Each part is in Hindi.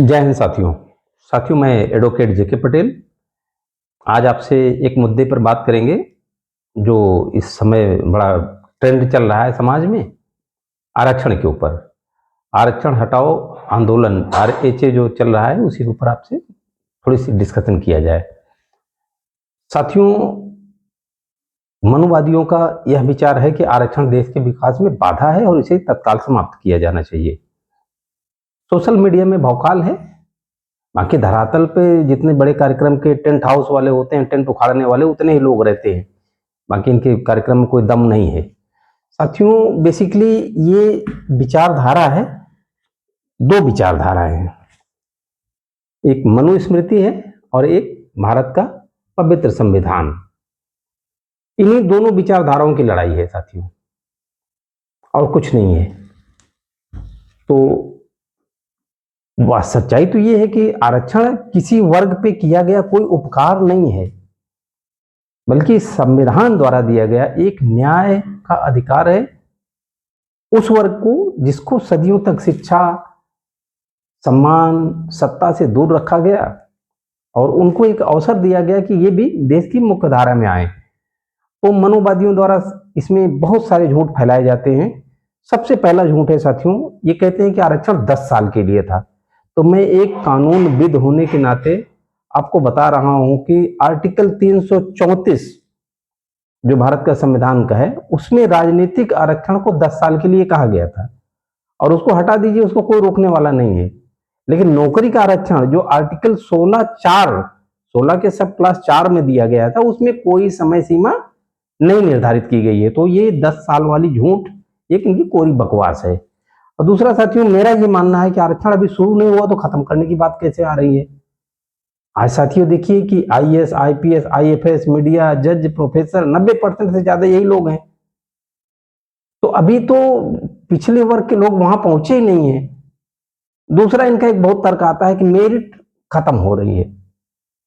जय हिंद साथियों। मैं एडवोकेट जेके पटेल आज आपसे एक मुद्दे पर बात करेंगे जो इस समय बड़ा ट्रेंड चल रहा है समाज में, आरक्षण के ऊपर। आरक्षण हटाओ आंदोलन आरएचए जो चल रहा है उसी के ऊपर आपसे थोड़ी सी डिस्कशन किया जाए। साथियों, मनुवादियों का यह विचार है कि आरक्षण देश के विकास में बाधा है और इसे तत्काल समाप्त किया जाना चाहिए। सोशल मीडिया में भौकाल है, बाकी धरातल पे जितने बड़े कार्यक्रम के टेंट हाउस वाले होते हैं, टेंट उखाड़ने वाले, उतने ही लोग रहते हैं, बाकी इनके कार्यक्रम में कोई दम नहीं है। साथियों, बेसिकली ये विचारधारा है, दो विचारधाराएं हैं, एक मनुस्मृति है और एक भारत का पवित्र संविधान। इन्हीं दोनों विचारधाराओं की लड़ाई है साथियों, और कुछ नहीं है। तो वह सच्चाई तो ये है कि आरक्षण किसी वर्ग पे किया गया कोई उपकार नहीं है, बल्कि संविधान द्वारा दिया गया एक न्याय का अधिकार है उस वर्ग को जिसको सदियों तक शिक्षा, सम्मान, सत्ता से दूर रखा गया, और उनको एक अवसर दिया गया कि ये भी देश की मुख्य धारा में आए। तो मनोवादियों द्वारा इसमें बहुत सारे झूठ फैलाए जाते हैं। सबसे पहला झूठ है साथियों, ये कहते हैं कि आरक्षण 10 साल के लिए था। तो मैं एक कानूनविद होने के नाते आपको बता रहा हूं कि आर्टिकल 334 जो भारत का संविधान का है, उसमें राजनीतिक आरक्षण को 10 साल के लिए कहा गया था, और उसको हटा दीजिए, उसको कोई रोकने वाला नहीं है। लेकिन नौकरी का आरक्षण जो आर्टिकल 16 के सब क्लास 4 में दिया गया था, उसमें कोई समय सीमा नहीं निर्धारित की गई है। तो ये 10 साल वाली झूठ एक इनकी कोरी बकवास है। और दूसरा साथियों, मेरा ये मानना है कि आरक्षण अभी शुरू नहीं हुआ तो खत्म करने की बात कैसे आ रही है। आज साथियों देखिए कि आईएएस, आईपीएस, आईएफएस, मीडिया, जज, प्रोफेसर 90% से ज्यादा यही लोग हैं। तो अभी तो पिछले वर्ग के लोग वहां पहुंचे ही नहीं है। दूसरा इनका एक बहुत तर्क आता है कि मेरिट खत्म हो रही है,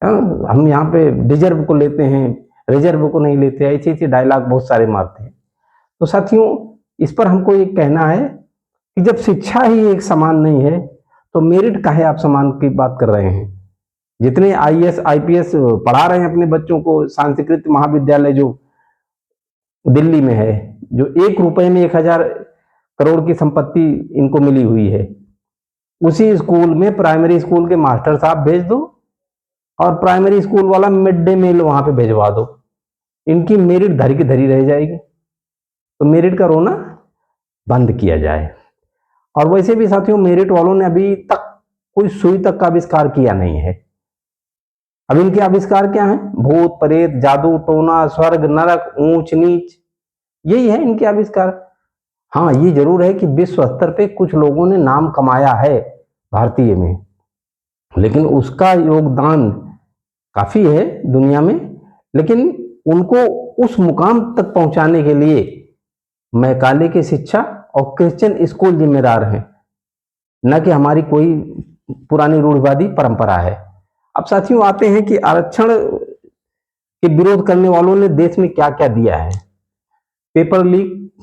हम यहाँ पे डिजर्व को लेते हैं, रिजर्व को नहीं लेते। ऐसे ऐसे डायलॉग बहुत सारे मारते हैं। तो साथियों, इस पर हमको ये कहना है कि जब शिक्षा ही एक समान नहीं है तो मेरिट काहे आप समान की बात कर रहे हैं। जितने आईएएस आईपीएस पढ़ा रहे हैं अपने बच्चों को, संस्कृत महाविद्यालय जो दिल्ली में है, जो 1 रुपए में 1000 करोड़ की संपत्ति इनको मिली हुई है, उसी स्कूल में प्राइमरी स्कूल के मास्टर साहब भेज दो और प्राइमरी स्कूल वाला मिड डे मील वहां पे भेजवा दो, इनकी मेरिट धरी की धरी रह जाएगी। तो मेरिट का रोना बंद किया जाए। और वैसे भी साथियों, मेरिट वालों ने अभी तक कोई सुई तक का आविष्कार किया नहीं है। अब इनके आविष्कार क्या है? भूत प्रेत, जादू टोना, स्वर्ग नरक, ऊंच नीच, यही है इनके आविष्कार। हाँ, ये जरूर है कि विश्व स्तर पे कुछ लोगों ने नाम कमाया है भारतीय में, लेकिन उसका योगदान काफी है दुनिया में। लेकिन उनको उस मुकाम तक पहुंचाने के लिए मैकाले की शिक्षा और क्रिश्चियन स्कूल जिम्मेदार हैं, न कि हमारी कोई पुरानी रूढ़िवादी परंपरा है। अब साथियों आते हैं कि आरक्षण के विरोध करने वालों ने देश में क्या क्या दिया है। पेपर लीक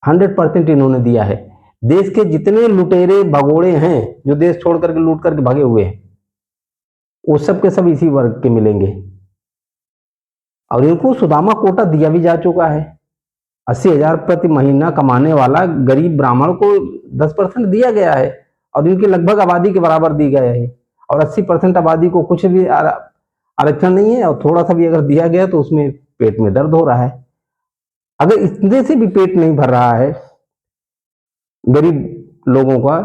100% इन्होंने दिया है। देश के जितने लुटेरे भगोड़े हैं जो देश छोड़ करके लूट करके भागे हुए हैं, वो सब के सब इसी वर्ग के मिलेंगे। और इनको सुदामा कोटा दिया भी जा चुका है। 80,000 प्रति महीना कमाने वाला गरीब ब्राह्मण को 10% दिया गया है, और इनकी लगभग आबादी के बराबर दी गया है। और 80% आबादी को कुछ भी आरक्षण नहीं है, और थोड़ा सा भी अगर दिया गया तो उसमें पेट में दर्द हो रहा है। अगर इतने से भी पेट नहीं भर रहा है गरीब लोगों का,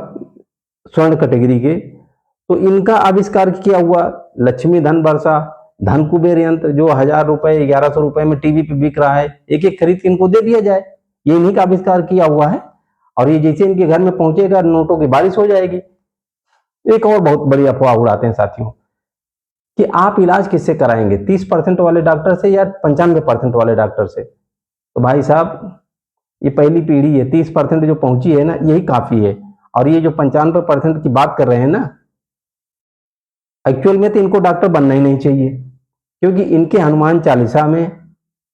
स्वर्ण कैटेगरी के, तो इनका आविष्कार किया हुआ लक्ष्मी धन वर्षा, धन कुबेर यंत्र, जो 1000 रुपए 1100 रुपए में टीवी पे बिक रहा है, एक एक खरीद के इनको दे दिया जाए, ये इन्हीं का आविष्कार किया हुआ है। और ये जैसे इनके घर में पहुंचेगा, नोटों की बारिश हो जाएगी। एक और बहुत बड़ी अफवाह उड़ाते हैं साथियों कि आप इलाज किससे कराएंगे, 30% वाले डॉक्टर से या 95% वाले डॉक्टर से। तो भाई साहब, ये पहली पीढ़ी है, 30% जो पहुंची है ना, यही काफी है। और ये जो 95% की बात कर रहे हैं ना, एक्चुअल में तो इनको डॉक्टर बनना ही नहीं चाहिए, क्योंकि इनके हनुमान चालीसा में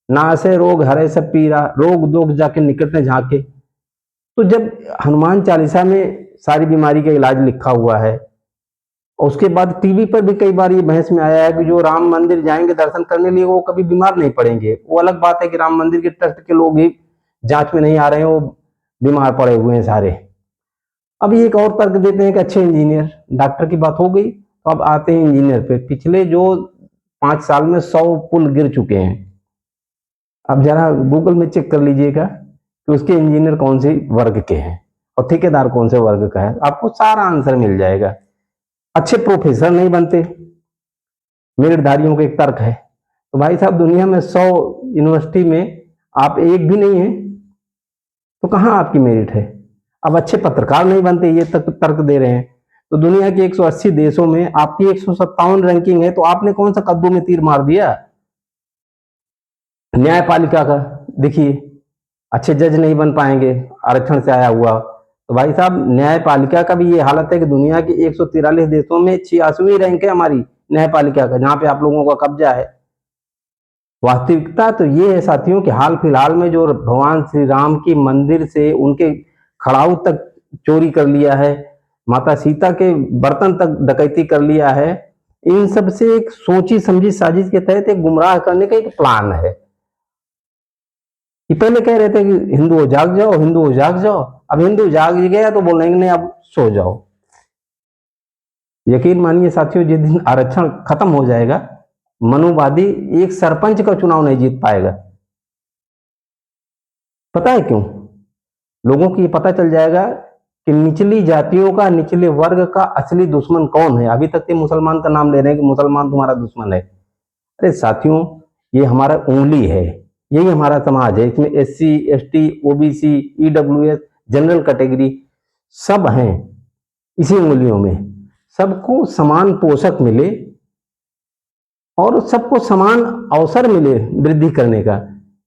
नासे रोग हरे सब पीरा, रोग दोग जाके निकट में झांके। तो जब हनुमान चालीसा में सारी बीमारी का इलाज लिखा हुआ है, उसके बाद टीवी पर भी कई बार ये बहस में आया है कि जो राम मंदिर जाएंगे दर्शन करने लिए वो कभी बीमार नहीं पड़ेंगे। वो अलग बात है कि राम मंदिर के ट्रस्ट के लोग ही जांच में नहीं आ रहे हैं, वो बीमार पड़े हुए हैं सारे। अब ये एक और तर्क देते हैं कि अच्छे इंजीनियर, डॉक्टर की बात हो गई, तो अब आते हैं इंजीनियर पे। पिछले जो 5 साल में 100 पुल गिर चुके हैं। अब जरा गूगल में चेक कर लीजिएगा कि उसके इंजीनियर कौन से वर्ग के हैं और ठेकेदार कौन से वर्ग का है, आपको सारा आंसर मिल जाएगा। अच्छे प्रोफेसर नहीं बनते, मेरिटधारियों का एक तर्क है। तो भाई साहब दुनिया में 100 यूनिवर्सिटी में आप एक भी नहीं है तो कहाँ आपकी मेरिट है। अब अच्छे पत्रकार नहीं बनते, ये तर्क दे रहे हैं। तो दुनिया के 180 देशों में आपकी 157 रैंकिंग है, तो आपने कौन सा कद्दू में तीर मार दिया। न्यायपालिका का देखिए, अच्छे जज नहीं बन पाएंगे आरक्षण से आया हुआ। तो भाई साहब न्यायपालिका का भी ये हालत है कि दुनिया के 143 देशों में 86वीं रैंक है हमारी न्यायपालिका का, जहां पे आप लोगों का कब्जा है। वास्तविकता तो ये है साथियों कि हाल फिलहाल में जो भगवान श्री राम की मंदिर से उनके खड़ाऊ तक चोरी कर लिया है, माता सीता के बर्तन तक डकैती कर लिया है, इन सब से एक सोची समझी साजिश के तहत एक गुमराह करने का एक प्लान है। कि पहले कह रहे थे कि हिंदुओं जाग जाओ, हिंदुओं जाग जाओ, अब हिंदू जाग गया तो बोलेंगे नहीं अब सो जाओ। यकीन मानिए साथियों, जिस दिन आरक्षण खत्म हो जाएगा, मनुवादी एक सरपंच का चुनाव नहीं जीत पाएगा। पता है क्यों? लोगों को ये पता चल जाएगा कि निचली जातियों का, निचले वर्ग का असली दुश्मन कौन है। अभी तक ये मुसलमान का नाम ले रहे हैं कि मुसलमान तुम्हारा दुश्मन है। अरे साथियों, ये हमारा उंगली है, यही हमारा समाज है। इसमें SC ST OBC EWS general category सब हैं इसी उंगलियों में। सबको समान पोषक मिले और सबको समान अवसर मिले वृद्धि करने का।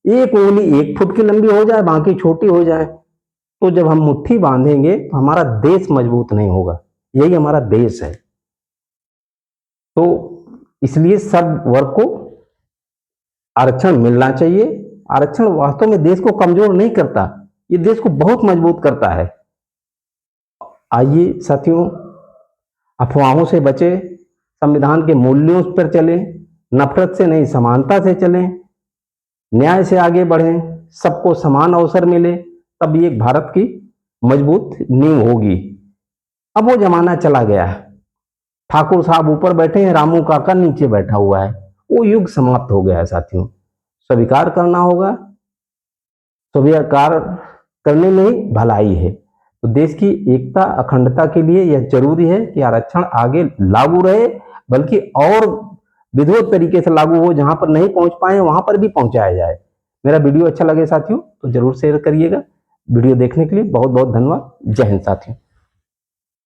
एक उंगली 1 फुट की लंबी हो जाए, बाकी छोटी हो जाए, तो जब हम मुट्ठी बांधेंगे तो हमारा देश मजबूत नहीं होगा। यही हमारा देश है। तो इसलिए सब वर्ग को आरक्षण मिलना चाहिए। आरक्षण वास्तव में देश को कमजोर नहीं करता, ये देश को बहुत मजबूत करता है। आइए साथियों, अफवाहों से बचे, संविधान के मूल्यों पर चलें, नफरत से नहीं समानता से चलें, न्याय से आगे बढ़ें, सबको समान अवसर मिले, तब ये भारत की मजबूत नींव होगी। अब वो जमाना चला गया है, ठाकुर साहब ऊपर बैठे हैं, रामू काका नीचे बैठा हुआ है। वो युग समाप्त हो गया है साथियों। स्वीकार करना होगा, स्वीकार करने में ही भलाई है। तो देश की एकता अखंडता के लिए यह जरूरी है कि आरक्षण आगे लागू रहे, बल्कि और विधिवत तरीके से लागू हो। जहां पर नहीं पहुंच पाए वहां पर भी पहुंचाया जाए। मेरा वीडियो अच्छा लगे साथियों तो जरूर शेयर करिएगा। वीडियो देखने के लिए बहुत बहुत धन्यवाद। जय हिंद साथियों।